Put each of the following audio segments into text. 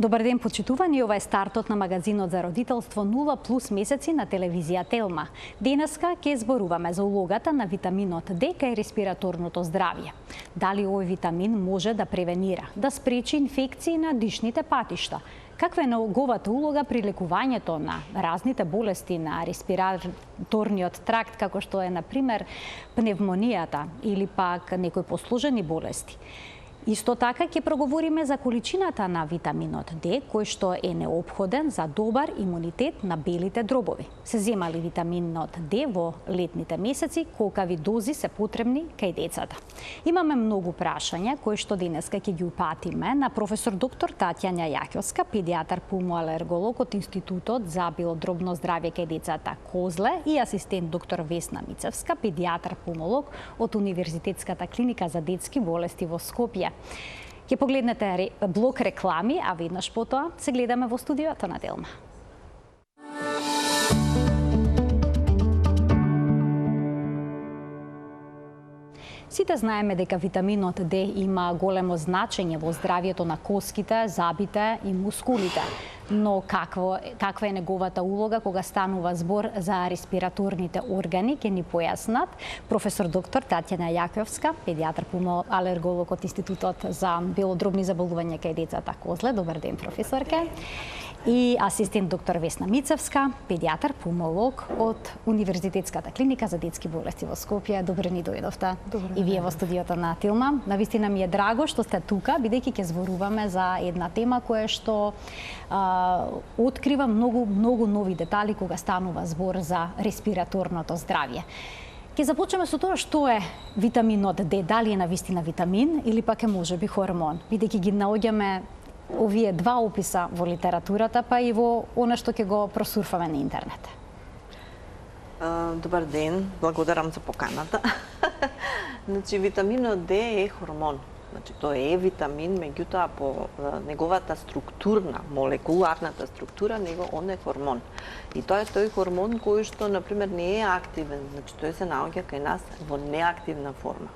Добар ден, почитувани, ова е стартот на магазинот за родителство 0+ месеци на телевизија Телма. Денеска ќе зборуваме за улогата на витаминот Д кај респираторното здравје. Дали овој витамин може да превенира, да спречи инфекции на дишните патишта? Каква е неговата улога при лекувањето на разните болести на респираторниот тракт, како што е, например, пневмонијата или пак некои посложени болести? Исто така ќе проговориме за количината на витаминот Д, кој што е неопходен за добар имунитет на белите дробови. Се зема ли витаминот Д во летните месеци, колкави дози се потребни кај децата? Имаме многу прашања кои што денеска ќе ги упатиме на професор доктор Татјана Јаќовска, педијатар пулмоалерголог од Институтот за белодробно здравје кај децата Козле и асистент доктор Весна Мицевска, педијатар пулмолог од Универзитетската клиника за детски болести во Скопје. Ќе погледнете блок реклами, а веднаш потоа се гледаме во студиото на Телма. Сите знаеме дека витаминот Д има големо значење во здравјето на коските, забите и мускулите. Но каква е неговата улога кога станува збор за респираторните органи, ќе ни појаснат професор доктор Татјана Јаќовска, педијатар пулмоалерголог од Институтот за белодробни заболувања кај децата Козле. Добар ден, професорке. И асистент доктор Весна Мицевска, педијатар пулмолог од Универзитетската клиника за детски болести во Скопје. Добре ни дојдовте. И вие во студиото на Телма. Навистина ми е драго што сте тука, бидејќи ќе зборуваме за една тема која што открива многу нови детали кога станува збор за респираторното здравје. Ќе започнеме со тоа што е витаминот Д, дали е навистина витамин или пак е можеби хормон, бидејќи ги наоѓаме овие два описа во литературата, па и во она што ќе го просурфаме на интернет. Добар ден, благодарам за поканата. Значи, витаминот Д е хормон. Значи, тоа е витамин, меѓутоа по неговата структурна, молекуларната структура, он е хормон. И тоа е тој хормон кој што, например, не е активен, значи тој се наоѓа кај нас во неактивна форма.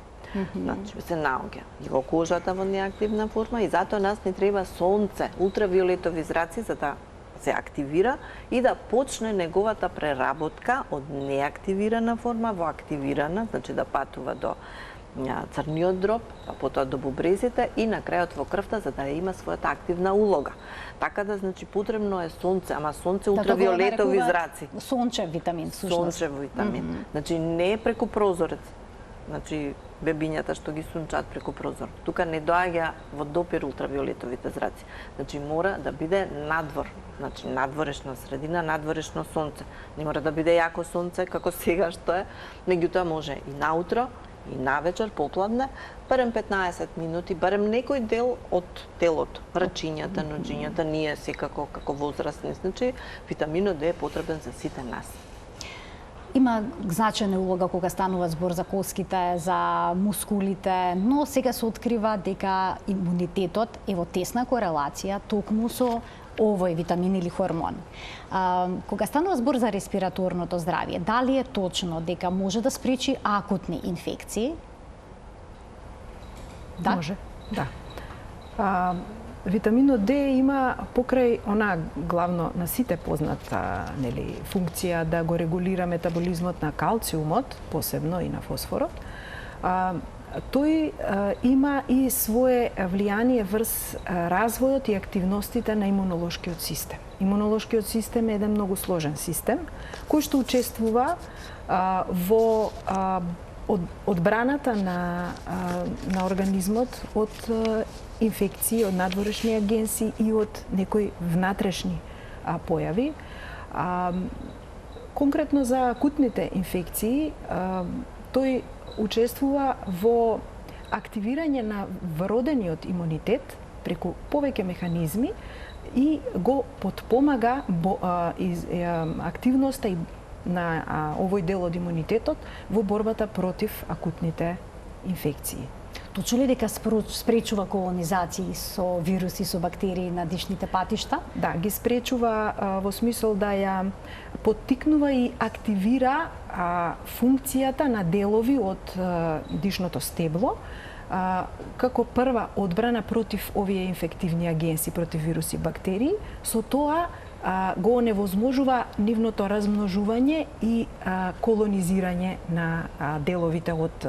Значи, се наоѓа и во кожата во неактивна форма и затоа нас не треба сонце, ултравиолетови зраци за да се активира и да почне неговата преработка од неактивирана форма во активирана, значи да патува до црниот дроб, а потоа до бубрезите и на крајот во крвта за да има својата активна улога. Така да, значи, потребно е сонце, ама сонце ултравиолетови зраци. Сончев витамин, всушност. Сончев витамин. Значи, не е преку прозорец. Значи, бебињата што ги сунчаат преку прозор. Тука не доаѓа во допир ултравиолетовите зраци. Значи, мора да биде надвор. Значи, надворешна средина, надворешно сонце. Не мора да биде јако сонце, како сега што е, меѓутоа може и наутро, и навечер, попладне, барем 15 минути, барем некој дел од телото, рачињата, ноџињата, ние секако како возрастни, значи, витаминот Д е потребен за сите нас. Има значајна улога кога станува збор за коските, за мускулите, но сега се открива дека имунитетот е во тесна корелација токму со овој витамин или хормон. Кога станува збор за респираторното здравје, дали е точно дека може да спречи акутни инфекции? Да? Може, да. Витаминот Д има покрај она главно на сите позната функција да го регулира метаболизмот на калциумот, посебно и на фосфорот. Тој има и свое влијание врз развојот и активностите на имунолошкиот систем. Имунолошкиот систем е еден многу сложен систем кој што учествува во одбраната на организмот од инфекции, од надворешни агенси и од некои внатрешни појави. Конкретно за акутните инфекции, тој учествува во активирање на вродениот имунитет преку повеќе механизми и го потпомага активноста на овој дел од имунитетот во борбата против акутните инфекции. Точно ли дека спречува колонизации со вируси, со бактерии на дишните патишта? Да, ги спречува во смисол да ја поттикнува и активира функцијата на делови од дишното стебло, како прва одбрана против овие инфективни агенси, против вируси и бактерии, со тоа го оневозможува нивното размножување и колонизирање на деловите од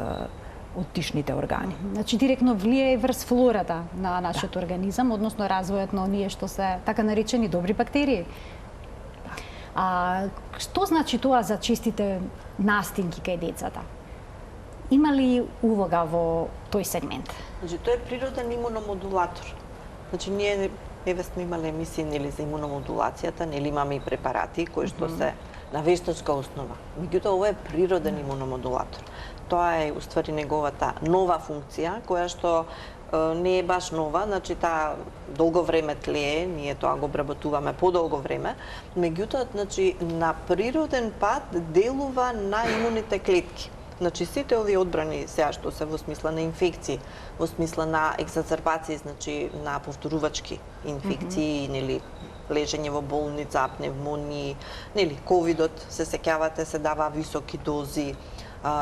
дишните органи. Значи директно влијае врз флората на нашиот организам, односно развојот на оние што се така наречени добри бактерии. Што значи тоа за честите настинки кај децата? Има ли улога во тој сегмент? Значи, тој е природен имуномодулатор. Значи, ние сме имале емисии нели за имуномодулацијата, нели имаме и препарати кои што се на вештачка основа. Меѓутоа, ова е природен имуномодулатор. Тоа е уствари неговата нова функција, која што не е баш нова, значи таа долго време тлее, ние тоа го обработуваме подолго време, меѓутоа, значи, на природен пат делува на имуните клетки. Значи, сите овие одбрани сега што се во смисла на инфекции, во смисла на екзацербации, значи на повторувачки инфекции, нели лежење во болница, пневмонии, нели ковидот, се сеќавате, се дава високи дози,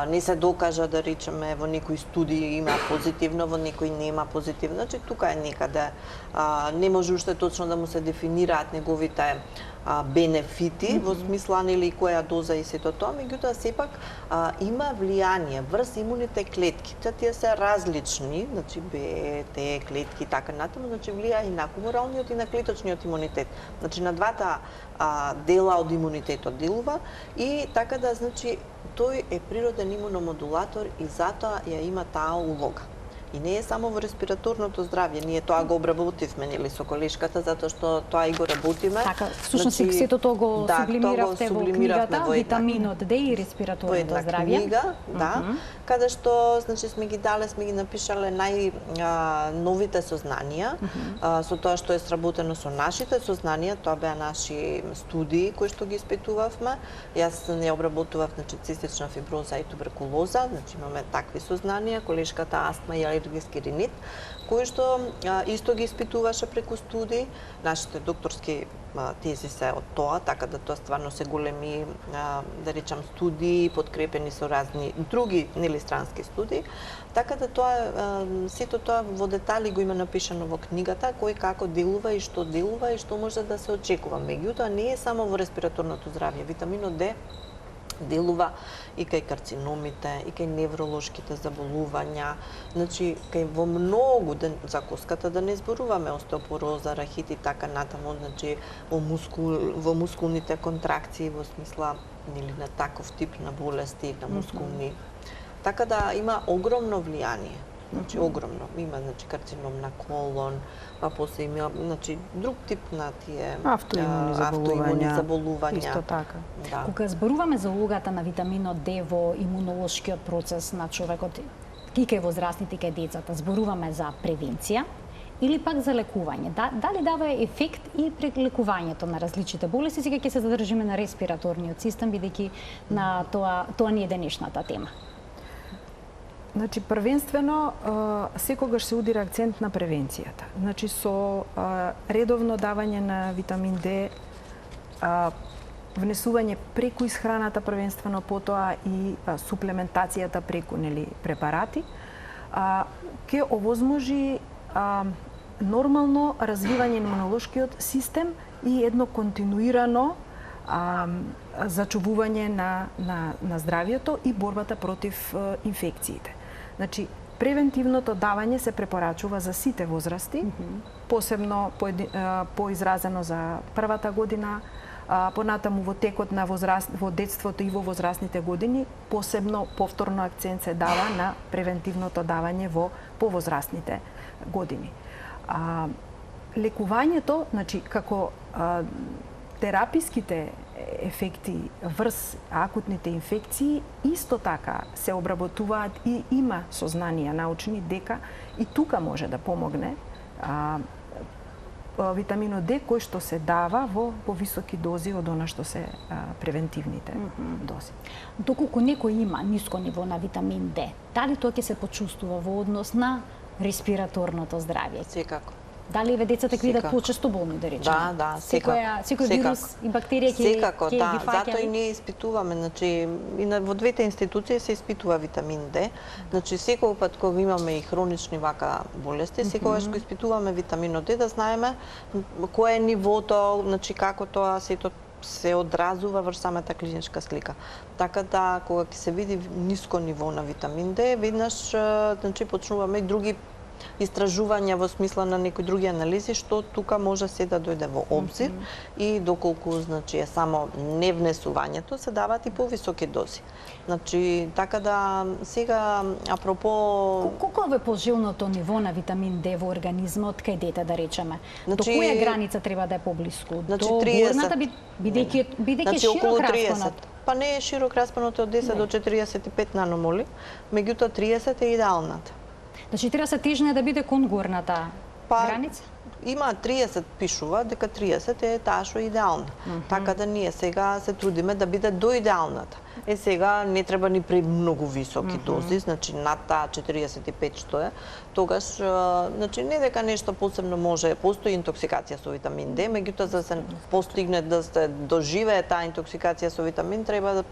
не се докажа да речеме во некои студии има позитивно, во некои нема позитивно. Значи тука е некаде не може уште точно да му се дефинираат неговите бенефити во смисла нели која доза и сето тоа, меѓутоа сепак има влијание врз имуните клетки. Тие се различни, значи Б, Т клетки така натаму, значи влијае и на хуморалниот и на клеточниот имунитет. Значи на двата дела од имунитетот делува и така да значи тој е природен имуномодулатор и затоа ја има таа улога. И не е само во респираторното здравје, ние тоа го обработивме нели со колешката затоа што тоа и го работиме. Така, всушност сето тоа го сублимиравте во книгата Витаминот Д и респираторното здравје. Книга, да, каде што значи сме ги напишале најновите сознанија, со тоа што е сработено со нашите сознанија, тоа беа наши студии кои што ги испитувавме. Јас не обработував значи цистична фиброза и туберкулоза, значи имаме такви сознанија, колешката астма и алергиски ринит, кои што исто ги испитуваше преку студии. Нашите докторски тези се од тоа, така да тоа стварно се големи, да речам, студии, подкрепени со разни други нели странски студии. Така да тоа сето тоа во детали го има напишано во книгата, кој како делува и што може да се очекува. Меѓутоа не е само во респираторното здравје. Витаминот Д делува и кај карциномите, и кај невролошките заболувања, значи кај во многу за коската да не зборуваме, остеопороза, рахит и така натаму, значи во мускулните контракции во смисла нели на таков тип на болести, на мускулни. Така да има огромно влијание. Значи огромно. Има значи карцином на колон, па после има значи друг тип на тие автоимуни заболувања. Исто така. Да. Кога зборуваме за улогата на витаминот Д во имунолошкиот процес на човекот, и кај возрастните и кај децата, зборуваме за превенција или пак за лекување? Дали дава ефект и при лекувањето на различните болести? Сега ќе се задржиме на респираторниот систем, бидејќи на тоа ни е денешната тема. Значи, првенствено, секогаш се удира акцент на превенцијата. Значи, со редовно давање на витамин Д, внесување преку исхраната првенствено, потоа и суплементацијата преку нели препарати, ќе овозможи нормално развивање на имунолошкиот систем и едно континуирано зачувување на здравието и борбата против инфекциите. Значи, превентивното давање се препорачува за сите возрасти, посебно поизразено за првата година, понатаму во текот на во детството и во возрастните години, посебно повторно акцент се дава на превентивното давање во повозрастните години. Лекувањето, значи, како тераписките ефекти врз акутните инфекции исто така се обработуваат и има сознанија научни дека и тука може да помогне витаминот Д кој што се дава во повисоки дози од она што се превентивните дози. Доколку некој има ниско ниво на витамин Д, дали тоа ќе се почувствува во однос на респираторното здравје? Секако. Дали децата ќе бидат Секако. почесто болни, да речеме? Да, секако. Секој вирус и бактерија ќе Секако, ги да. фаќа. Затоа и ние испитуваме, значи и во двете институции се испитува витамин Д. Значи секој пат кога имаме и хронични вака болести, секогаш го испитуваме витаминот Д да знаеме кое е нивото, значи како тоа сето се одразува врз самата клиничка слика. Така да кога ќе се види ниско ниво на витамин Д, веднаш значи почнуваме и други истражувања во смисла на некои други анализи што тука може се да дојде во обзир и доколку значи е само невнесувањето се даваат и повисоки дози. Значи така да сега апропо Колку е пожилното ниво на витамин Д во организмот кај дете да речеме? До Значи, која граница треба да е поблиску? Значи, До 30. горната бидејќи значи широк околу 30. распонот. Па не е широк распонот од 10 до 45 наномоли, меѓутоа 30 е идеалната. Значи треба се тежне да биде кон горната граница? Има 30 пишува дека 30 е таа што е идеална. Така да ние сега се трудиме да биде до идеалната. Сега не треба ни премногу високи дози, значи над таа 45 што е. Тогаш значи не дека нешто посебно може, постои интоксикација со витамин Д, меѓутоа за да се постигне да се доживее таа интоксикација со витамин треба да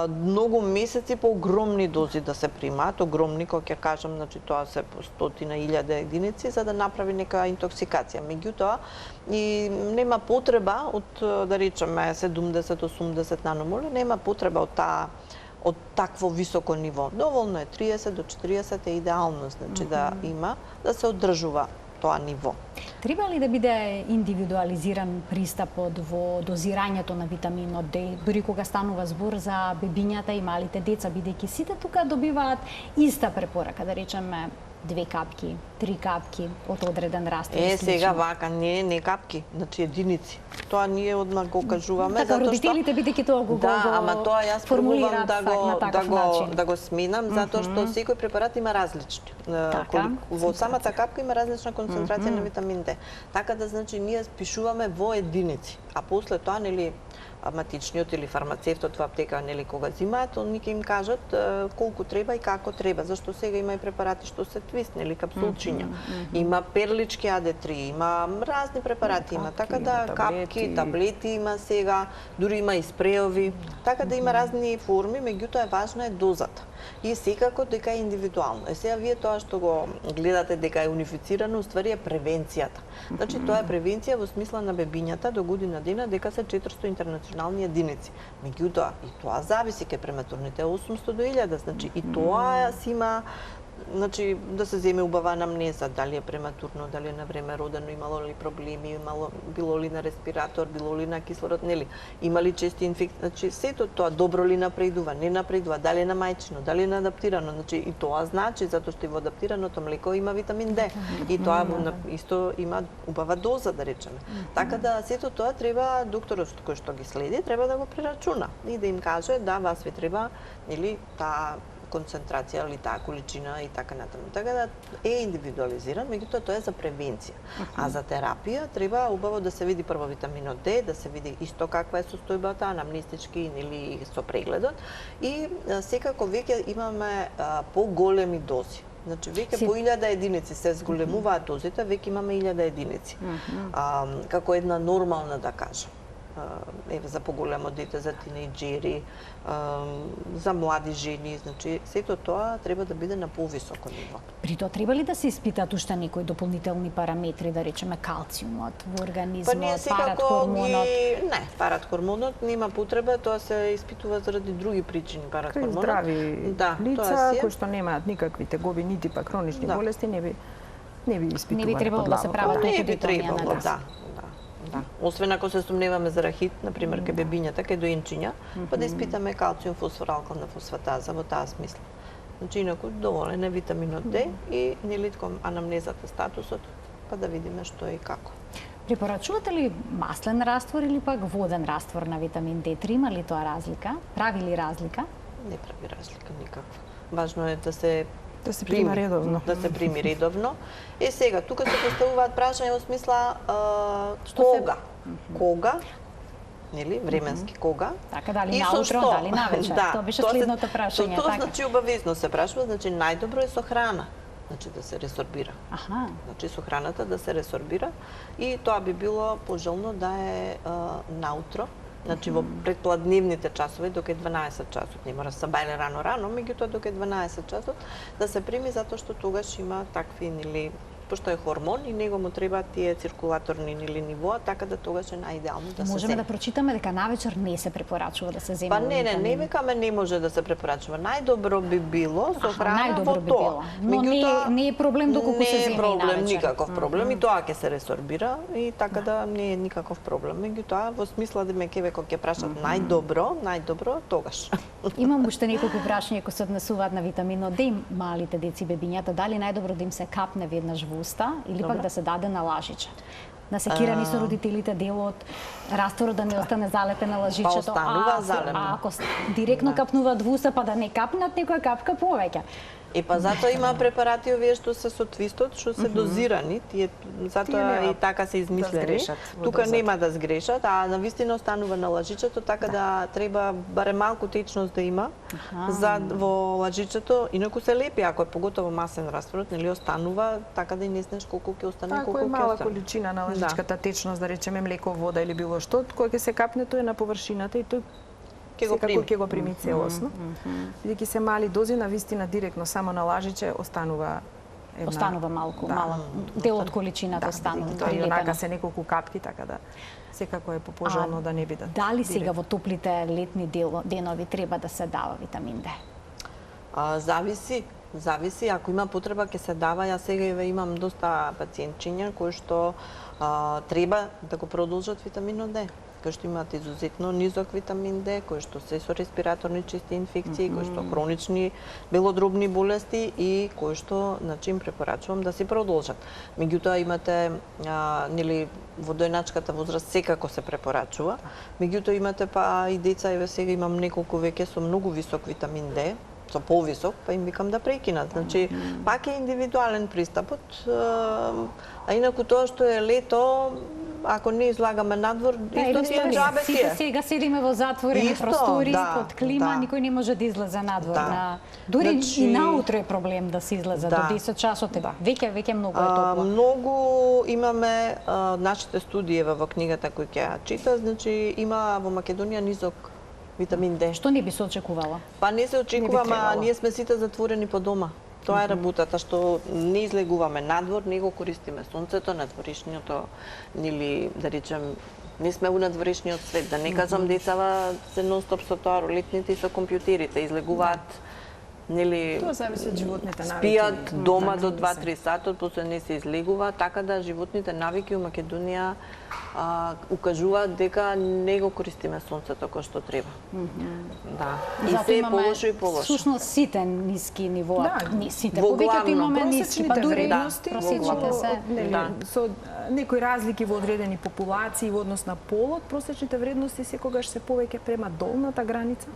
многу месеци по огромни дози да се примаат, огромни, кога ќе кажам, значи тоа се по стотина илјада единици за да направи нека интоксикација. Меѓутоа и нема потреба од да речеме 70-80 наномоли, нема потреба од такво високо ниво. Доволно е 30 до 40 е идеално, значи да има, да се одржува тоа ниво. Треба ли да биде индивидуализиран пристапот во дозирањето на витаминот Д, дури кога станува збор за бебињата и малите деца, бидејќи сите тука добиваат иста препорака, да речеме 2 капки, 3 капки од одреден раствор. Сега вака не капки, значи единици. Тоа ние одмah го кажуваме така, родителите бидејќи тоа го ама тоа јас пробувам да го сменам затоа што секој препарат има различни. Во самата капка има различна концентрација на витамин Д. Така да значи ние пишуваме во единици, а после тоа нели матичниот или фармацевтот во аптека нели кога зимаат, они ќе им кажат колку треба и како треба, зашто сега има и препарати што се твист, нели капсулчиња. Има перлички AD3, има разни препарати има, така да капки, таблети има сега, дури има и спреови, така да има разни форми, меѓутоа е важна е дозата. И секако дека е индивидуално. Сега вие тоа што го гледате дека е унифицирано, уствари е превенцијата. Значи тоа е превенција во смисла на бебињата до година дена дека се 400 интернационални единици. Меѓутоа и тоа зависи кај прематурните 800 до 1000, значи и тоа си има значи да се земе убава анамнеза, дали е прематурно, дали е на време родено, имало ли проблеми, било ли на респиратор, било ли на кислород, нели, има ли чести инфекции, значи сето тоа добро ли напредува, не напредува, дали е на мајчино, дали е на адаптирано, значи и тоа значи затоа што и во адаптираното млеко има витамин Д и тоа исто има убава доза да речеме. Така да сето тоа треба докторот кој што ги следи треба да го прерачуна и да им каже да вас ви треба нели таа концентрација или таа количина и така натаму. Така да е индивидуализиран, меѓутоа тоа е за превенција. А за терапија треба убаво да се види прво витаминот Д, да се види исто каква е состојбата, анамнестички или со прегледот и секако веќе имаме поголеми дози. Значи веќе по 1000 единици се зголемуваат дозите, веќе имаме 1000 единици. Како една нормална да кажам. За поголемо дете, за тинејџери, за млади жени, значи сето тоа треба да биде на повисоко ниво. При тоа треба ли да се испитаат уште некои дополнителни параметри, да речеме калциумот во организмот, парат-хормонот? Не, парат-хормонот нема потреба, тоа се испитува заради други причини парат-хормонот. Здрави лица кои што немаат никакви тегоби, нити пак хронични болести, не би испитувале. Не би требало да се прават некои анализи. Да. Освен ако се сумневаме за рахит, например, кај бебињата, кај доенчиња, па да испитаме калциум, фосфор, алкална фосфатаза во таа смисла. Значи, инаку доволен е витаминот Д и нелитком анамнезата, статусот, па да видиме што и како. Препорачувате ли маслен раствор или пак воден раствор на витамин D3? Има ли тоа разлика? Прави ли разлика? Не прави разлика никаква. Важно е да се прима редовно. Да се прими редовно. Сега, тука се поставуваат прашања во смисла кога, нели, временски кога. Така, дали наутро, дали навечер. Тоа беше следното прашање. Тоа значи обавезно се прашува, значи најдобро е со храна. значи да се ресорбира. Аха. Значи со храната да се ресорбира и тоа би било пожелно да е наутро. Значи во предпладнивните часови, доке 12 часот, не мора да се бајле рано, меѓутоа доке 12 часот да се прими затоа што тогаш има такви или пошто е хормон и него му треба тие циркулаторни или нивоа, така да тогаш е најидеално да се Можеме земе. да прочитаме дека навечер не се препорачува да се земе. Па не викаме не може да се препорачува. Најдобро би било со храна во најдобро би тоа. било. Но не е проблем доколку се земе и Не е проблем, навечер. никаков проблем и тоа ќе се ресорбира и така да не е никаков проблем. Меѓутоа во смисла да ме кога ќе прашат најдобро тогаш. Имам уште неколку прашања кои се однесуваат на витаминот Д, малите деци бебињата, дали најдобро да им се капне веднаш во уста или пак да се даде на лажиче. Насекирани со родителите делот, растворот да не остане залепен на лажичето. Па останува залепен. А ако директно капнуваат во уста, па да не капнат некоја капка повеќе. И па затоа има препарати овие што се со твистот, што се дозирани, затоа и така се измислени. Тука нема да сгрешат, а навистина останува на лажичето, така да треба барем малку течност да има во лажичето, инаку се лепи ако е поготово масен растворот, нели останува, така да и не знаеш колку ќе остане, колку ќе остане. Ако е мала количина на лажичката течност, да речеме млеко, вода или било што, кога ќе се капне тој на површината и тој ќе го прими целосно. Бидејќи се мали дози, навистина директно само на лажиче останува малку, мала дел од количината останува. Тоа и онака се неколку капки, така да секако е попожелно да не бидат. Дали сега во топлите летни денови треба да се дава витамин Д? Зависи, ако има потреба ќе се дава. Јас сега имам доста пациентчиња кои што треба да го продолжат витаминот Д, кои што имаат изузетно низок витамин Д, кои што се со респираторни чести инфекции, кои што хронични белодробни болести и кои што, значи, им препорачувам да си продолжат. Меѓутоа имате нели во дојначката возраст секако се препорачува. Меѓутоа имате па и деца, еве сега имам неколку веќе со многу висок витамин Д, со повисок, па им викам да прекинат. Значи, пак е индивидуален пристапот, а инаку тоа што е лето, ако не излагаме надвор, исто си е џабе си е. Сега седиме во затворени простори, под клима, никој не може да излезе надвор. Дури и наутро е проблем да се излезе до 10 часот. Веќе многу е топло. Многу имаме нашите студии во книгата кои ќе ја чита, значи има во Македонија низок витамин Д. Што не би се очекувало? Па не се очекува, ама ние сме сите затворени по дома. Тоа е работата, што не излегуваме надвор, не го користиме сонцето, надворешниото, или да речем, не сме у надворешниот свет. Да не кажам децава се нон-стоп со тоа, летните и со компјутерите, излегуваат, нели, тоа зависи од животните навики. Спијат дома до 2-3 сатот, после не се излегува, така да животните навики у Македонија укажуваат дека не го користиме сонцето кој што треба. Да. И се полошо и полошо. Всушност сите ниски нивоа, сите во повеќето имаме ниски, па дури просечните со некои разлики во одредени популации во однос на полот, просечните вредности секогаш се повеќе према долната граница.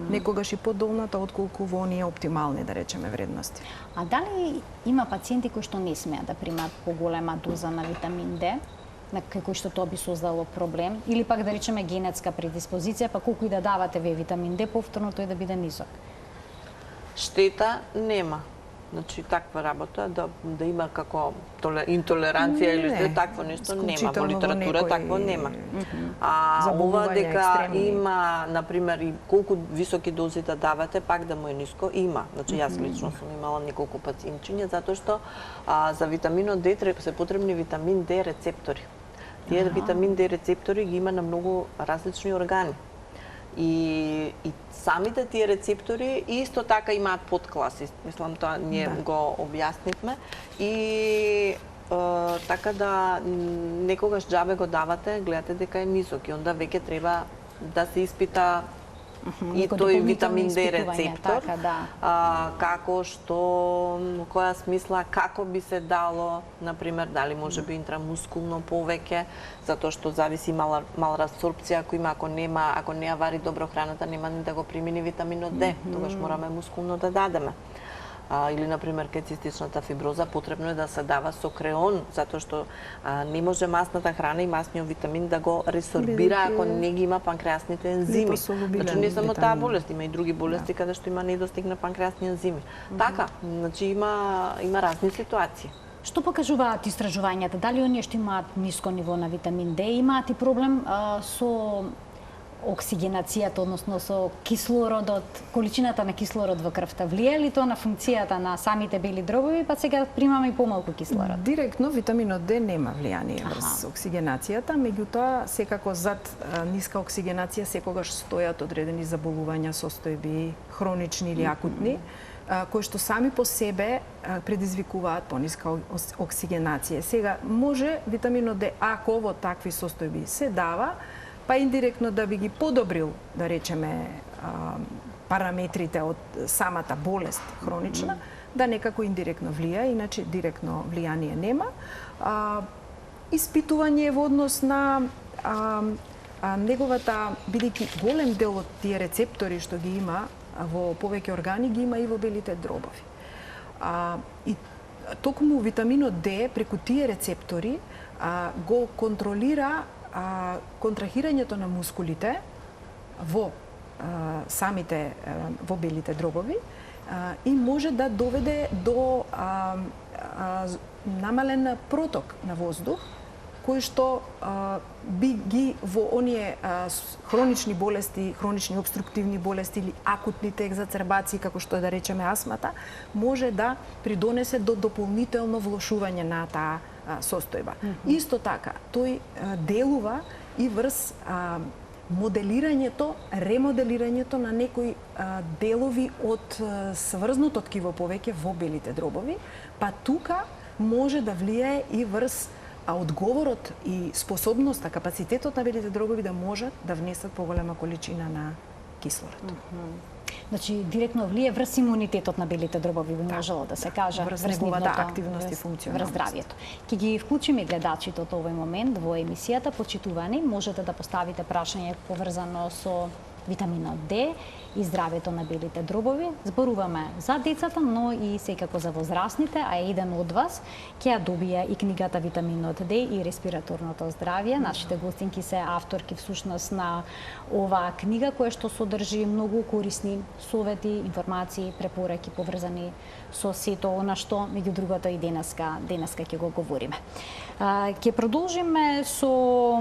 Некогаш и подолната отколку во оние оптимални, да речеме, вредности. А дали има пациенти кои што не смеат да примаат поголема доза на витамин Д, на кој што тоа би создало проблем, или пак да речеме генетска предиспозиција, па колку и да давате витамин Д, повторно тој да биде нисок? Штета нема. Значи, таква работа, да има како интолеранција или такво нешто нема. Во литература такво нема. А ова дека има, например, и колку високи дози да давате, пак да му е ниско, има. Значи, јас лично сум имала неколку пациентчиња, затоа што за витаминот Д се потребни витамин Д рецептори. Тие витамин Д рецептори ги има на многу различни органи. И самите тие рецептори исто така имаат подкласи. Мислам, тоа ние го објаснивме. И така да некогаш џабе го давате, гледате дека е нисок и онда веќе треба да се испита и тој витамин Д рецептор, како што, која смисла, како би се дало, например, дали може би интрамускулно повеќе, затоа што зависи мала абсорбција, ако не ја вари добро храната, нема ни да го примени витаминот Д, тогаш мораме мускулно да дадеме. или, например, кај цистичната фиброза, потребно е да се дава со креон, затоа што не може масната храна и масниот витамин да го ресорбира ако не ги има панкреасните ензими. Значи не само таа болест, има и други болести каде што има недостиг на панкреасни ензими. Така, значи има разни ситуации. Што покажуваат истражувањата? Дали оние што имаат ниско ниво на витамин Д имаат и проблем со оксигенацијата, односно со кислородот, количината на кислород во крвта? Влие ли тоа на функцијата на самите бели дробови, па сега примаме и помалку кислород? Директно витаминот Д нема влијание врз оксигенацијата, меѓутоа секако зад ниска оксигенација секогаш стојат одредени заболувања, состојби хронични или акутни, кои што сами по себе предизвикуваат пониска оксигенација. Сега може витаминот Д, ако во такви состојби се дава, па индиректно да би ги подобрил, да речеме, параметрите од самата болест хронична, да некако индиректно влија, иначе директно влијание нема. Испитување во однос на неговата, бидејќи голем дел од тие рецептори што ги има во повеќе органи, ги има и во белите дробови. И токму витаминот Д преку тие рецептори го контролира контрахирањето на мускулите во самите во белите дробови и може да доведе до намален проток на воздух, кој што би ги во оние хронични болести, хронични обструктивни болести или акутните екзацербации, како што да речеме астмата, може да придонесе до дополнително влошување на таа состојба. Исто така, тој делува и врз моделирањето, ремоделирањето на некои делови од сврзнато ткиво повеќе во белите дробови, па тука може да влијае и врз одговорот и способноста, капацитетот на белите дробови да можат да внесат поголема количина на кислород. Значи, директно влие врз имунитетот на белите дробови, би можело да се каже, врз неговата активност и функционалност. Врз здравието. Ќе ги вклучиме гледачите од овој момент во емисијата. Почитувани, можете да поставите прашање поврзано со витаминот Д и здравието на белите дробови. Зборуваме за децата, но и секако за возрастните, а еден од вас ќе ја добија и книгата Витаминот Д и респираторното здравје. Нашите гостинки се авторки всушност на оваа книга, која што содржи многу корисни совети, информации, препораки поврзани со сето она што меѓу другото и денеска ќе го говориме. Ќе продолжиме со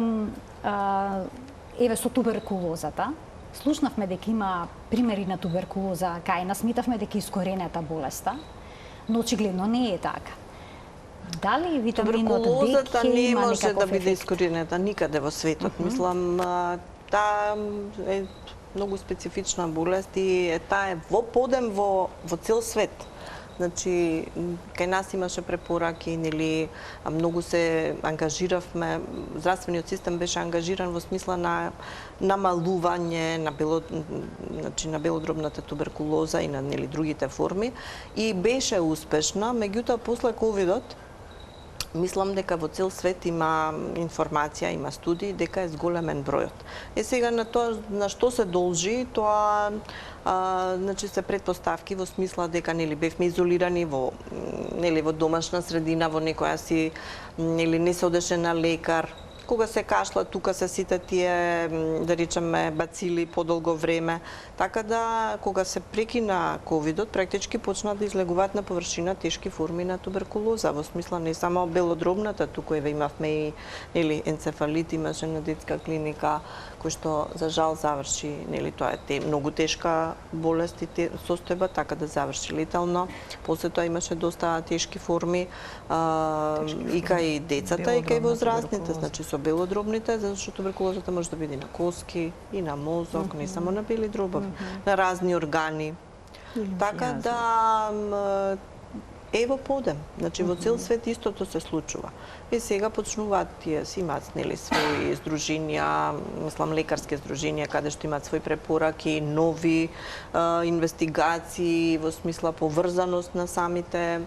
со туберкулозата. Слушнавме дека има примери на туберкулоза кај нас, митавме дека искоренета болеста, но очигледно не е така. Дали витаминот Д туберкулозата не може да биде ефект? искоренета никаде во светот. Мислам, таа е многу специфична болест и таа е во подем во цел свет. Значи, кај нас имаше препораки, нели, многу се ангажиравме, здравствениот систем беше ангажиран во смисла на намалување на белодробната туберкулоза и на другите форми и беше успешна, меѓутоа после ковидот мислам дека во цел свет има информација, има студии дека е зголемен бројот. Сега на тоа на што се должи, тоа значи се претпоставки во смисла дека бевме изолирани во домашна средина, во некоја си не се одеше на лекар. Кога се кашла, тука се сите тие, да речеме, бацили подолго време. Така да, кога се прекина ковидот, практички почна да излегуваат на површина тешки форми на туберкулоза. Во смисла не само белодробната, туку имавме и енцефалит, имаше на детска клиника, кој што за жал заврши, тоа е многу тешка болест и состојба, така да заврши летално. После тоа имаше доста тешки форми и кај децата и кај возрастните, значи со белодробните, зашто туберкулозата може да биде на коски и на мозок, не само на бели дробови, на разни органи. Така да е во подем. Значи во цел свет истото се случува. И сега почнуваат тие си имаат своји здруженија, мислам лекарски здруженија каде што имаат своји препораки, нови инвестигации во смисла поврзаност на самите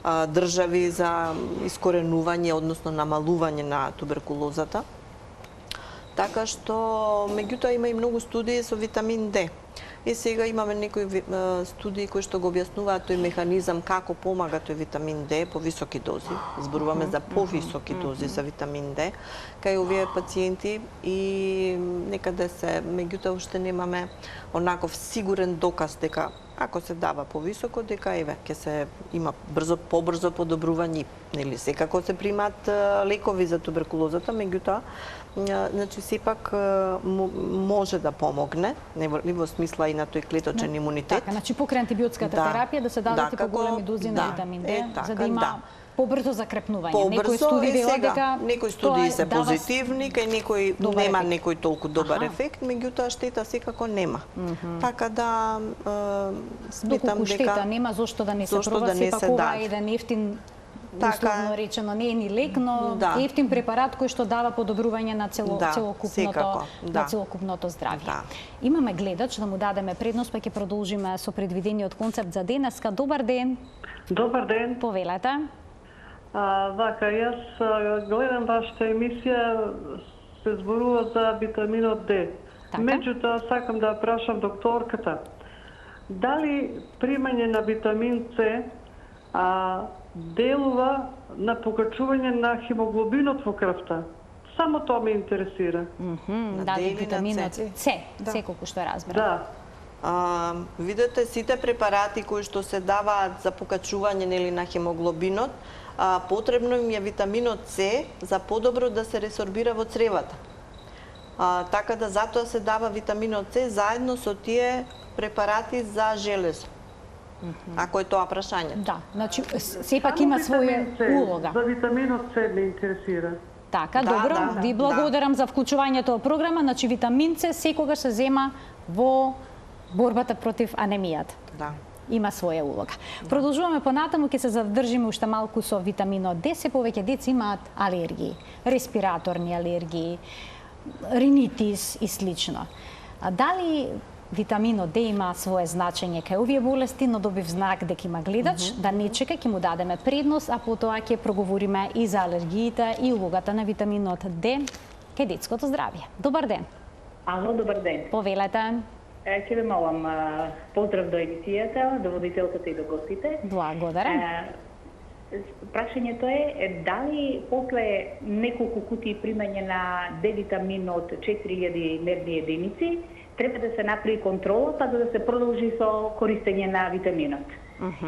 држави за искоренување, односно намалување на туберкулозата. Така што, меѓутоа има и многу студии со витамин Д. И сега имаме некои студии кои што го објаснуваат тој механизам како помага тој витамин Д по високи дози. Зборуваме за повисоки дози за витамин Д кај овие пациенти и некаде се, меѓутоа уште немаме онаков сигурен доказ дека ако се дава повисоко, дека еве ќе се има побрзо подобрување, нели секако се примаат лекови за туберкулозата, меѓутоа значи сепак може да помогне, нели во смисла и на тој клеточен имунитет. Така, значи покрај антибиотската терапија да се дадат и поголеми дози на витамин Д, за да има побрзо закрепнување. Некои студии велат дека некои студии се позитивни, кај некои нема некој толку добар ефект, меѓутоа штета секако нема. Така да сметам дека штета нема, зошто да не се проба, сепак ова е еден ефтин, условно речено, не е ни лек, но ефтин препарат кој што дава подобрување на целокупното здравје. Имаме гледач, да му дадеме предност, па ќе продолжиме со предвидениот концепт за денеска. Добар ден. Добар ден. Повелете. Вака, јас гледам вашата емисија, се зборува за витаминот Д. Меѓутоа, сакам да прашам докторката, дали примање на витамин С делува на покачување на хемоглобинот во крвта? Само тоа ме интересира. Дали витаминот С, секолку што разбира. Видете, сите препарати кои што се даваат за покачување нели на хемоглобинот, потребно им е витаминот С за подобро да се ресорбира во цревата. Така да затоа се дава витаминот С заедно со тие препарати за железо. Ако е тоа прашањето. Да, значи сепак има своја улога. За витаминот С ме интересира. Така, добро. Ви благодарам за вклучувањето во програма. Значи витамин С секогаш се зема во борбата против анемијата. Да. Има своја улога. Продолжуваме понатаму, ќе се задржиме уште малку со витаминот Д. Се повеќе деца имаат алергии, респираторни алергии, ринитис и слично. Дали витаминот Д има свое значење кај овие болести, но добив знак дека има гледач, да не чека, ќе му дадеме предност, а потоа ќе проговориме и за алергиите и улогата на витаминот Д кај детското здравје. Добар ден. Ало, добар ден. Повелете. Ќе ве молам, поздрав до емисијата, до водителката и до гостите. Благодарам. Прашањето е дали после неколку кутии примање на Д витамин од 4000 мерни единици треба да се направи контрола па да се продолжи со користење на витаминот.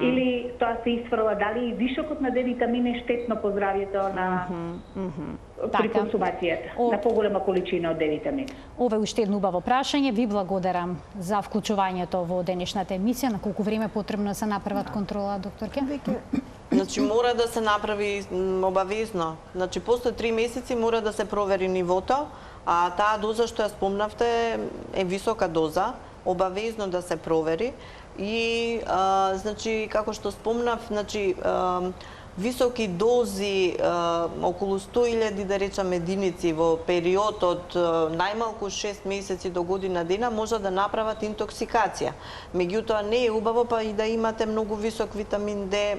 Или тоа се исфрла, дали вишокот на Д витамин е штетно по здравјето на при консумацијата на поголема количина од Д витамин. Ова е уште едно убаво прашање. Ви благодарам за вклучувањето во денешната емисија. На колку време потребно да се направат контрола, докторке? Значи мора да се направи обавезно. Значи после 3 месеци мора да се провери нивото, а таа доза што ја спомнавте е висока доза, обавезно да се провери и значи како што спомнав, значи високи дози, околу 100.000 да речам единици во период од најмалку 6 месеци до година дена може да направат интоксикација. Меѓутоа не е убаво па и да имате многу висок витамин Д,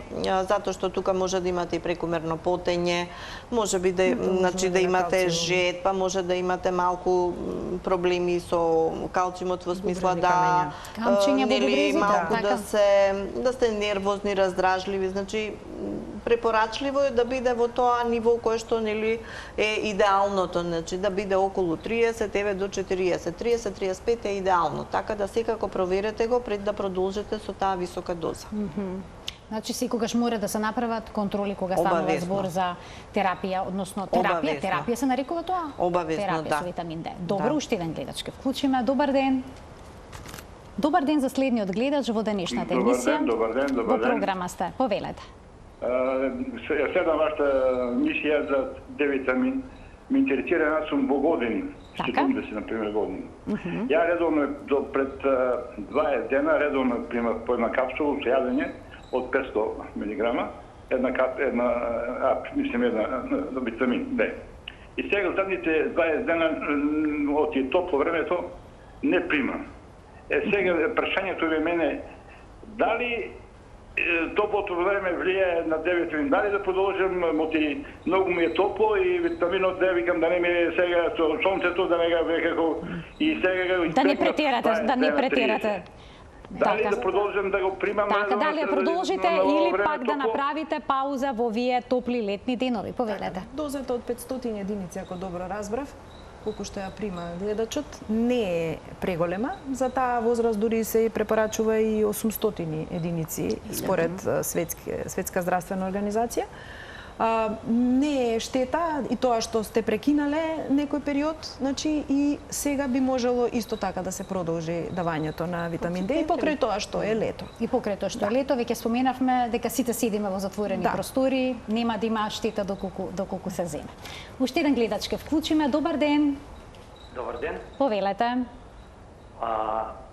затоа што тука може да имате и прекумерно потење, може би да значи да имате жет, па може да имате малку проблеми со калциумот во смисла да нели малку да сте нервозни, раздражливи, значи препорачливо е да биде во тоа ниво кое што нели е идеалното, значи да биде околу 30 до 40, 30-35 е идеално, така да секако проверете го пред да продолжите со таа висока доза. Значи секогаш мора да се направат контроли кога станува збор за терапија, односно терапија се нарекува тоа? Обавезно, терапија со витамин Д. Добро, уште еден гледач ке вклучиме. Добар ден. Добар ден за следниот гледач во денешната емисија. Добар ден. Во програма сте. Повелете. Ја следам вашата мисија за Д витамин. Ме интересира, јас сум во години, 70 например години. Ја редовно пред 20 дена редовно примав по една капсула со јадење од 500 милиграма, една витамин Д. И сега задните 20 дена од тие топло времето не примам. Сега прашањето ви мене, дали топлото време влияе на D-витамин. Дали да продължим, много ми е топло и витаминот D, викам да не ми е сега сонцето, да не го векако и сега го изпекнат. Да не претирате. Дали да продължим да го примаме? Така, дали да продължите или пак да направите пауза во овие топли летни денови? Повелете. Дозата од 500 единици, ако добро разбрав, колку што ја прима гледачот, не е преголема. За таа возраст дури се препорачува и 800 единици според Светска здравствена организација. Не е штета и тоа што сте прекинале некој период, значи и сега би можело исто така да се продолжи давањето на витамин D и покрај тоа што е лето. И покрај тоа што е лето, веќе споменавме дека сите седиме во затворени простори, нема да има штета доколку се земе. Уште еден гледач ке вклучиме. Добар ден. Добар ден. Повелете.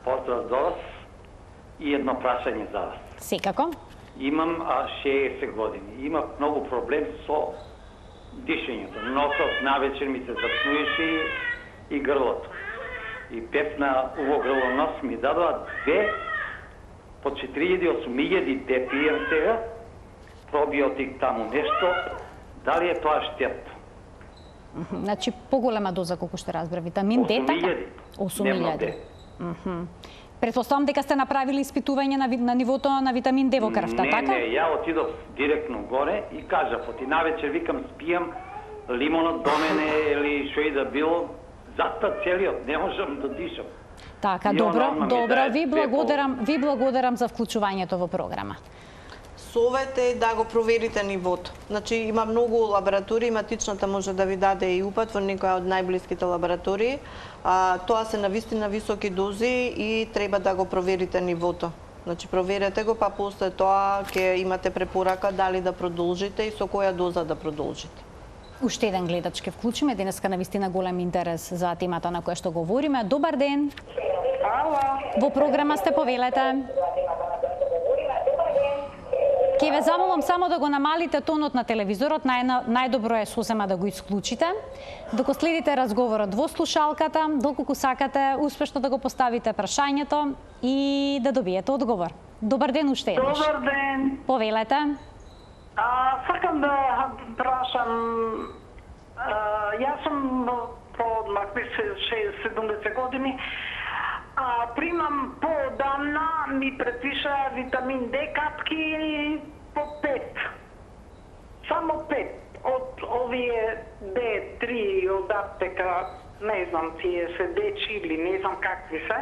Поздрав за вас и едно прашање за вас. Секако. Имам 60 години. Имам многу проблем со дишењето. Носот навечер ми се запнуеше и грлото. И пепна уво грло нос ми дадоа 2 по 4000-8000 де пием сега, пробиотик таму нешто. Дали е тоа штетно? Значи поголема доза, колку што разбра, витамин D, така? 8000. Претпоставам дека сте направили испитување на нивото на витамин D во крвта, така? Не, ја отидов директно горе и кажав, оти навечер викам спијам лимонот до мене или што и да било, затоа целиот, не можам да дишам. Така, добро, ви благодарам за вклучувањето во програма. Совет е да го проверите нивото. Значи има многу лаборатории, матичната може да ви даде и упат во некоја од најблиските лаборатории. Тоа се навистина високи дози и треба да го проверите нивото. Значи проверете го, па после тоа ќе имате препорака дали да продолжите и со која доза да продолжите. Уште еден гледач ке вклучиме, денеска навистина голем интерес за темата на која што говориме. Добар ден. Ало. Во програма сте, повелете. Ке ве замолам само да го намалите тонот на телевизорот, најдобро е сосема да го исклучите. Докато следите разговорот во слушалката, доколку сакате успешно да го поставите прашањето и да добиете одговор. Добар ден уште еднаш. Добар ден. Повелете. Сакам да прашам, јас сум по 70 години, примам поодамна, ми предпиша витамин D капки по 5. Само 5 од овие D3 од аптека, не знам, тие се дечи или не знам какви се.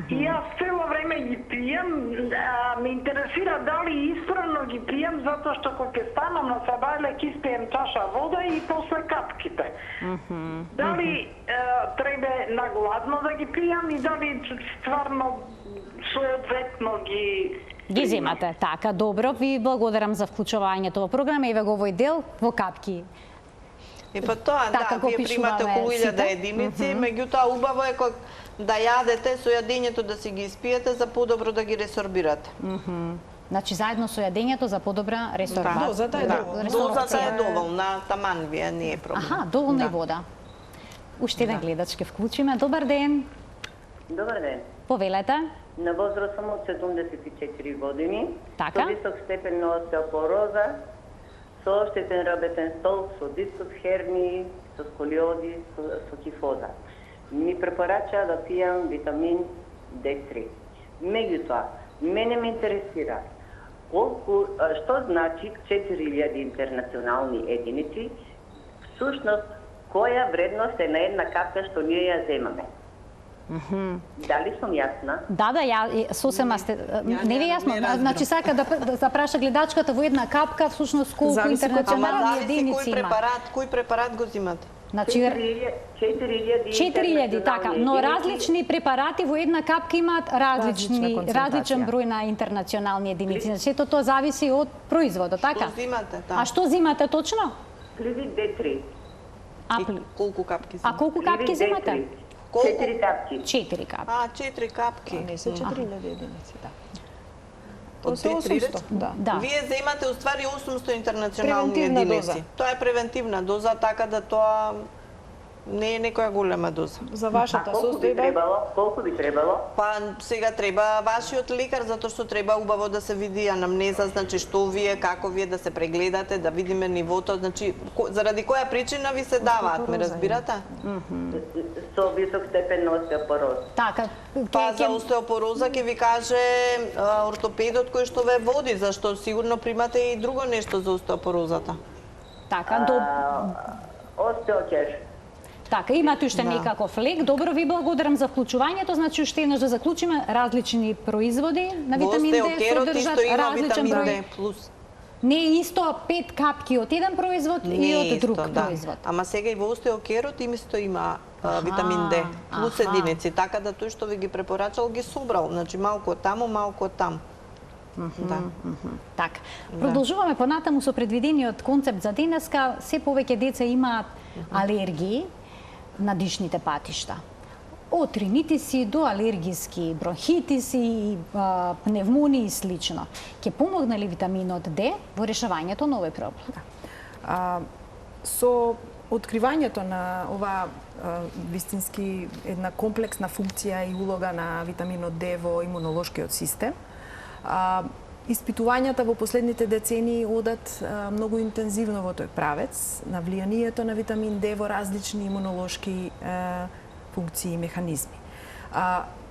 И јас цело време ги пијам, ме интересира дали исправно ги пијам, затоа што кога ќе станам на сабајлек испијам чаша вода и после капките. Дали треба нагладно да ги пијам и дали стварно соодветно ги земате. Така, добро, ви благодарам за вклучувањето во програма и ве го овој дел во капки. И па тоа, да, вие примате околу 1000 единици, меѓутоа убаво е да јадете со јадењето да си ги испиете за подобро да ги ресорбирате. Значи заедно со јадењето за подобра ресорбација. Дозата е доволна. Дозата е доволна, таман вие не е проблем. Аха, доволна и вода. Уште еден гледач ке вклучиме. Добар ден. Добар ден. Повелете. На возраст сум од 74 години. Така. Со висок степен на остеопороза, со оштетен работен стол, со дискус херни, со сколиози, со кифоза. Ми препорача да пијам витамин D3. Меѓутоа, мене ме интересира што значи 4000 интернационални единици, всушност која вредност е на една капка што ние ја земаме. Дали сум јасна? Да, ја сосема сте. Не ви јасно. Значи сака да запраша гледачката во една капка всушност колку интернационални единици има. Кој препарат го земате? Значи 4000, така, но различни препарати во една капка имаат различен број на интернационални единици. Значи тоа зависи од производот, така? Што земате, да. А што земате точно? Пливи D3. Колку капки земате? А колку капки земате? 4 капки. 4 капки. 4 капки. Не се 4000 единици, да. Од 800, да. Вие земате уствари 800 интернационални единици. Тоа е превентивна доза, така да тоа Не е некоја голема доза. За вашата состојба? Колку би требало? Па сега треба вашиот лекар, затоа што треба убаво да се види анамнеза, значи што вие, како вие да се прегледате, да видиме нивото, значи заради која причина ви се даваат, ме разбирате? Со висок степен на остеопороз. Така, Па за остеопороза ќе ви каже ортопедот кој што ве води, зашто сигурно примате и друго нешто за остеопорозата. така, Остеокеш. така, имате уште некаков лек. Добро, ви благодарам за вклучувањето. Значи, уште еднаш да заклучиме, различни производи на витамин Д содржат различен број. плюс. Не е исто 5 капки од еден производ и од друг производ. Ама сега и во остеокерот исто има витамин Д плюс единици, така да тој што ви ги препорачал ги собрал, значи малку од таму, малку од таму. Да. Така. Продолжуваме понатаму со предвидениот концепт за денеска. Се повеќе деца имаат алергии на дишните патишта. Од ринитиси до алергиски бронхитиси, пневмонии и слично. Ќе помогне ли витаминот Д во решавањето на овој проблем? Со откривањето на ова вистински една комплексна функција и улога на витаминот Д во имунолошкиот систем, испитувањата во последните децении одат многу интензивно во тој правец на влијанието на витамин Д во различни имунолошки функции и механизми.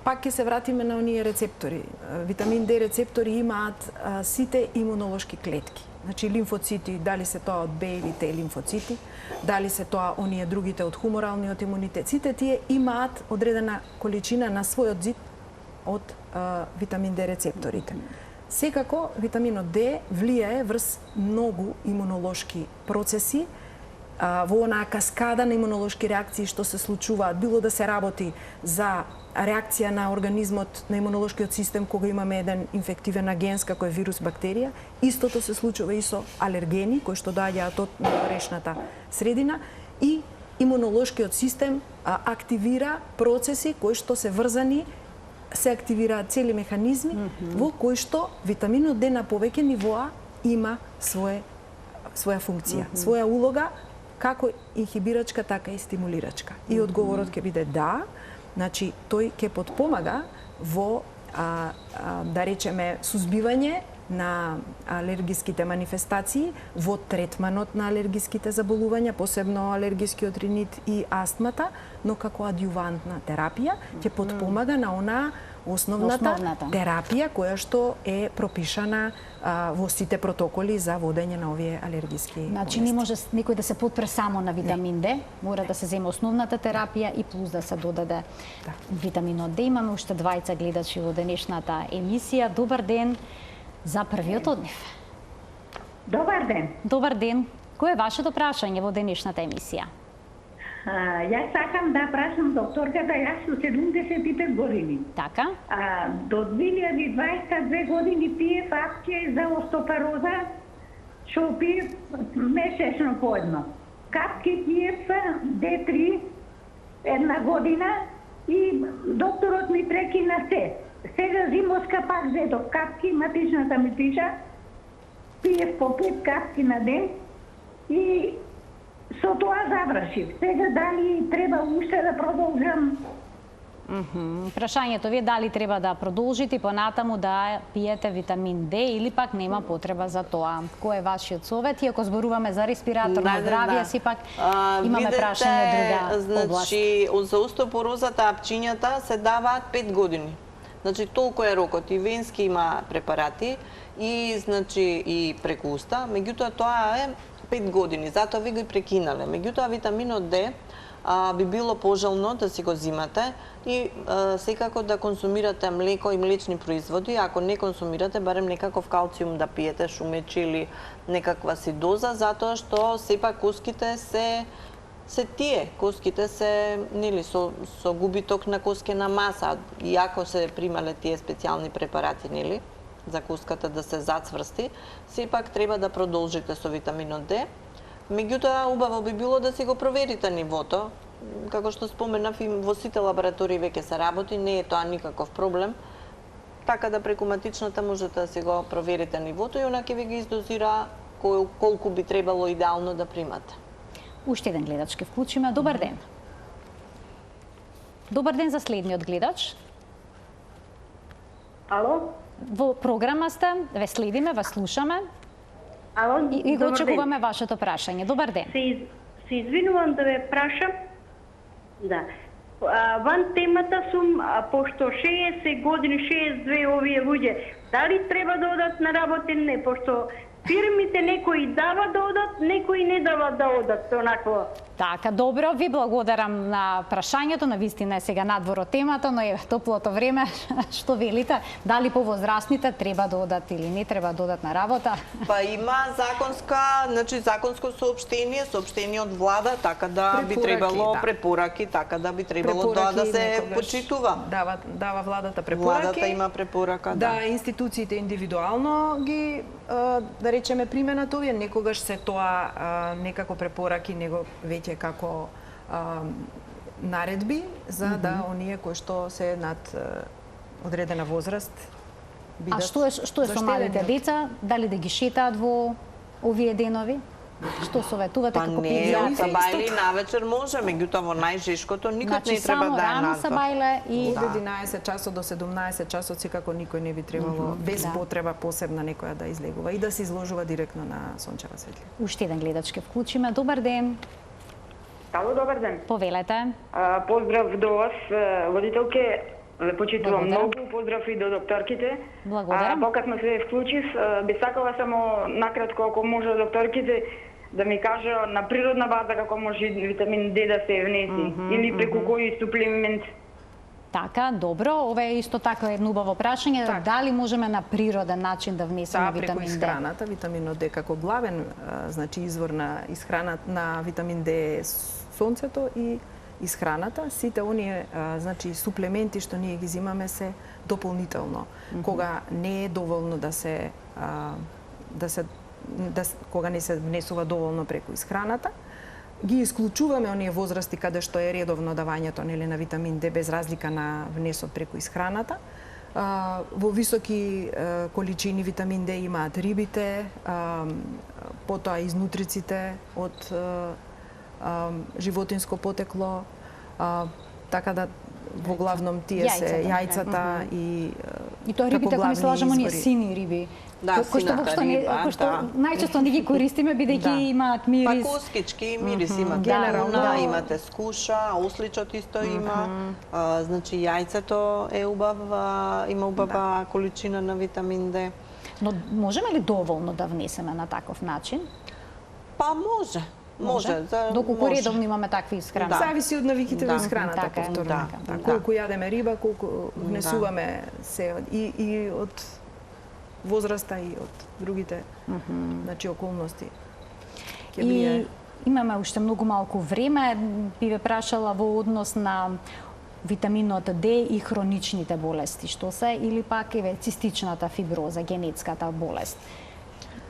Пак ќе се вратиме на оние рецептори. Витамин Д рецептори имаат сите имунолошки клетки. Значи лимфоцити, дали се тоа од Б или Т лимфоцити, дали се тоа оние другите од хуморалниот имунитет. Сите тие имаат одредена количина на својот зид од витамин Д рецепторите. Секако, витаминот Д влијае врз многу имунолошки процеси, во онаа каскада на имунолошки реакции што се случуваат, било да се работи за реакција на организмот, на имунолошкиот систем, кога имаме еден инфективен агенс, како е вирус, бактерија, истото се случува и со алергени, кои што доаѓаат од надворешната средина, и имунолошкиот систем активира процеси кои што се врзани, се активираат цели механизми во кои што витаминот Д на повеќе нивоа има своја функција, своја улога како инхибирачка, така и стимулирачка. И одговорот ќе биде да, значи тој ќе потпомага во да речеме сузбивање на алергиските манифестации, во третманот на алергиските заболувања, посебно алергискиот ринит и астмата, но како адјувантна терапија ќе потпомага на онаа основната терапија која што е пропишана во сите протоколи за водење на овие алергиски болести. Значи не може некој да се подпре само на витамин Д, мора да се земе основната терапија и плюс да се додаде витаминот Д. Имаме уште двајца гледачи во денешната емисија. Добар ден за првиот од нив. Добар ден. Добар ден. Кој е вашето прашање во денешната емисија? Јас сакам да прашам докторката, јас со 75 години. Така? До 2022 години пиев акција за остеопороза, што пиев месечно по едно. Капки пиев D3 една година и докторот ми прекина се. Сега зимоска пак зедов капки, матичната ми пиша, пиев по 5 капки на ден и со тоа завршив. Сега дали треба уште да продолжам? Прашањето ви е дали треба да продолжите и понатаму да пиете витамин Д или пак нема потреба за тоа. Кој е вашиот совет? И ако зборуваме за респираторно здравје, сепак имаме прашање од друга област. Значи, за остеопорозата апчињата се даваат 5 години. Значи, толку е рокот. И венски има препарати, и значи и преку уста. Меѓутоа, тоа е 5 години, затоа ви го прекинале. Меѓутоа, витаминот Д би било пожелно да си го зимате и секако да консумирате млеко и млечни производи. Ако не консумирате, барем некаков калциум да пиете, шумечи или некаква си доза, затоа што сепак коските се тие. Коските се нели со губиток на коскена маса, иако се примале тие специјални препарати, нели, за коската да се зацврсти, сепак треба да продолжите со витаминот Д. Меѓутоа, убаво би било да си го проверите нивото. Како што споменав, и во сите лаборатории веќе се работи, не е тоа никаков проблем. Така да преку матичната можете да си го проверите нивото и она ќе ви ги издозира колку би требало идеално да примате. Уште еден гледач ке вклучиме. Добар ден. Добар ден за следниот гледач. Ало? Во програма сте, ве следиме, ве слушаме Ало, и го добар ден. очекуваме вашето прашање. Добар ден. Се извинувам да ве прашам. Да. Ван темата сум, пошто 60 години, 62 овие луѓе, дали треба да одат на работа или не? Пошто фирмите некои дава да одат, некои не дава да одат, онакво. Така, добро, ви благодарам на прашањето, на вистина е сега надвор од темата, но е топлото време, што велите, дали повозрастните треба да одат или не треба да одат на работа? Па има законско соопштение од влада, така да би требало препораки, така да би требало тоа да се почитува. Дава владата препораки. Владата има препорака, да. Да, институциите индивидуално ги да речеме применат овие, некогаш се тоа некако препораки, него веќе како наредби за да оние кои што се над одредена возраст бидат. А што е со малите деца? Дали да ги шетаат во овие денови? Што советувате како педијатри? Па не, сабајле навечер може, меѓутоа во најжешкото никад не треба да е рано сабајле и од 11 часот до 17 часот секако никој не би требало без потреба посебна некоја да излегува и да се изложува директно на сончева светлина. Уште еден гледач ке вклучиме. Добар ден. Ало, добар ден. Повелете. Поздрав до вас, водителке. Ве почитувам многу, поздрав и до докторките. Благодарам. Покатно се вклучив, би сакала само накратко, ако може докторките да ми кажа на природна база како може витамин D да се внеси или преку кој суплемент. Така, добро. Ова е исто така едно убаво прашање. Дали можеме на природен начин да внесеме витамин D? Преку исхраната, витаминот D како главен значи извор на исхрана на витамин D е сонцето и исхраната. Сите оние значи суплементи што ние ги зимаме се дополнително. Кога не е доволно кога не се внесува доволно преку исхраната, ги исклучуваме оние возрасти каде што е редовно давањето на витамин D без разлика на внесот преку исхраната. Во високи количини витамин D имаат рибите, потоа изнутриците од животинско потекло, така да во главном тие се јајцата и тоа рибите, ако не се лажам, оние сини риби. Да, сината риба, кои што најчесто не ги користиме бидејќи имаат мирис. Па коскички, мирис има генерално, имате скуша, осличот исто има. Значи јајцето е има убава количина на витамин D. Но можеме ли доволно да внесеме на таков начин? Па може. Може. Доколку редовно имаме такви исхрани. Зависи од навиките во исхраната, повторно. Колку јадеме риба, колку внесуваме се и од возраста и од другите значи околности. И имаме уште многу малку време. Би ве прашала во однос на витаминот D и хроничните болести, што се, или пак цистичната фиброза, генетската болест.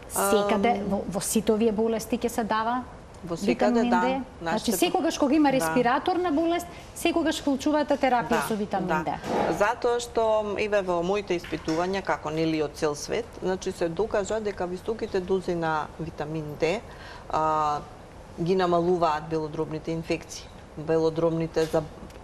Секаде во сите овие болести ќе се дава во секаде, да. Значи, секогаш кога има респираторна болест, секогаш вклучувате терапија со витамин D. Затоа што во моите испитувања, како нели од цел свет, значи се докажа дека високите дози на витамин D ги намалуваат белодробните инфекции, белодробните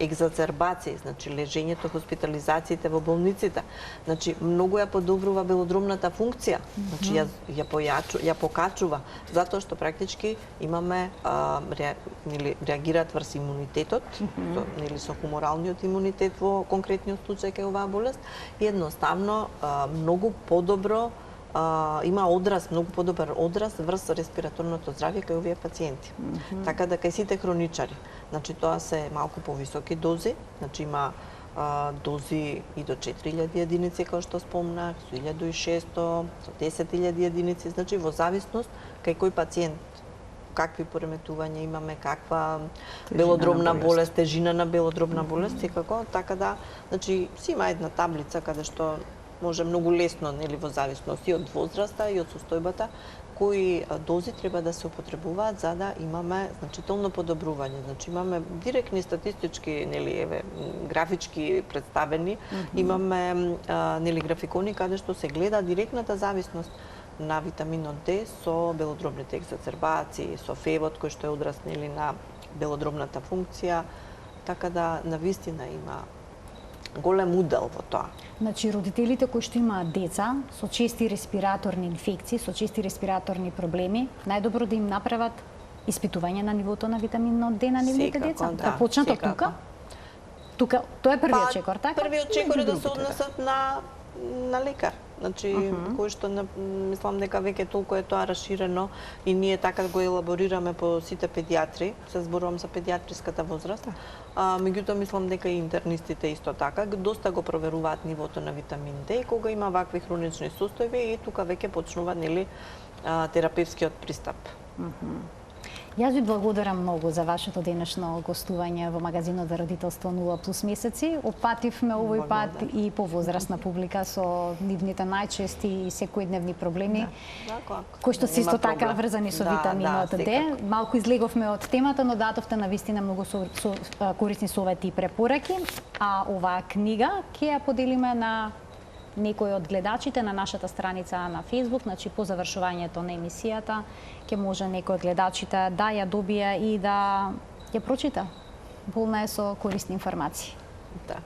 екзацербации, значи лежењето, хоспитализациите во болниците. Значи многу ја подобрува белодробната функција. Значи ја покачува, затоа што практички имаме реагираат врз имунитетот, нели со хуморалниот имунитет во конкретниот случај кај оваа болест и едноставно многу подобро има одраз, многу подобар одраз врз респираторното здравје кај овие пациенти. Така да кај сите хроничари. Значи тоа се малку повисоки дози, значи има дози и до 4000 единици, како што спомнах, со 1600, со 10.000 единици, значи во зависност кај кој пациент какви пореметувања имаме, каква белодробна болест, тежина на белодробна болест, секако, така да, значи си има една таблица каде што може многу лесно, нели, во зависност и од возраста и од состојбата, кои дози треба да се употребуваат за да имаме значително подобрување. Значи имаме директни статистички, нели, графички представени, имаме нели графикони каде што се гледа директната зависност на витаминот D со белодробните екзацербации, со февот кој што е одраз, нели, на белодробната функција, така да навистина има голем удел во тоа. Значи, родителите кои што имаат деца со чести респираторни инфекции, со чести респираторни проблеми, најдобро да им направат испитување на нивото на витаминот Д на нивните деца. Да почнат од тука? Тука, тоа е првиот чекор, така? Првиот чекор е да се однесат на лекар. Значи, кој што мислам дека веќе толку е тоа расширено и ние така го елаборираме по сите педиатри, се зборувам за педиатриската возраст. Меѓутоа мислам дека и интернистите исто така доста го проверуваат нивото на витамин Д и кога има вакви хронични состојби и тука веќе почнува терапевскиот пристап. Јас ви благодарам многу за вашето денешно гостување во магазинот за родителство 0+ месеци. Опативме овој пат и по возрастна публика со нивните најчести и секојдневни проблеми, кои што се исто така врзани со витаминот Д. Малку излеговме од темата, но дадовте навистина многу корисни совети и препораки. А оваа книга ќе ја поделиме на некои од гледачите на нашата страница на Facebook, значи по завршувањето на емисијата ќе може некој од гледачите да ја добие и да ја прочита. Полна е со корисни информации. Да.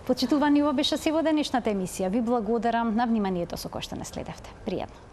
Почитувани, ова беше се во денешната емисија. Ви благодарам на вниманието со кое што не следевте. Пријатно.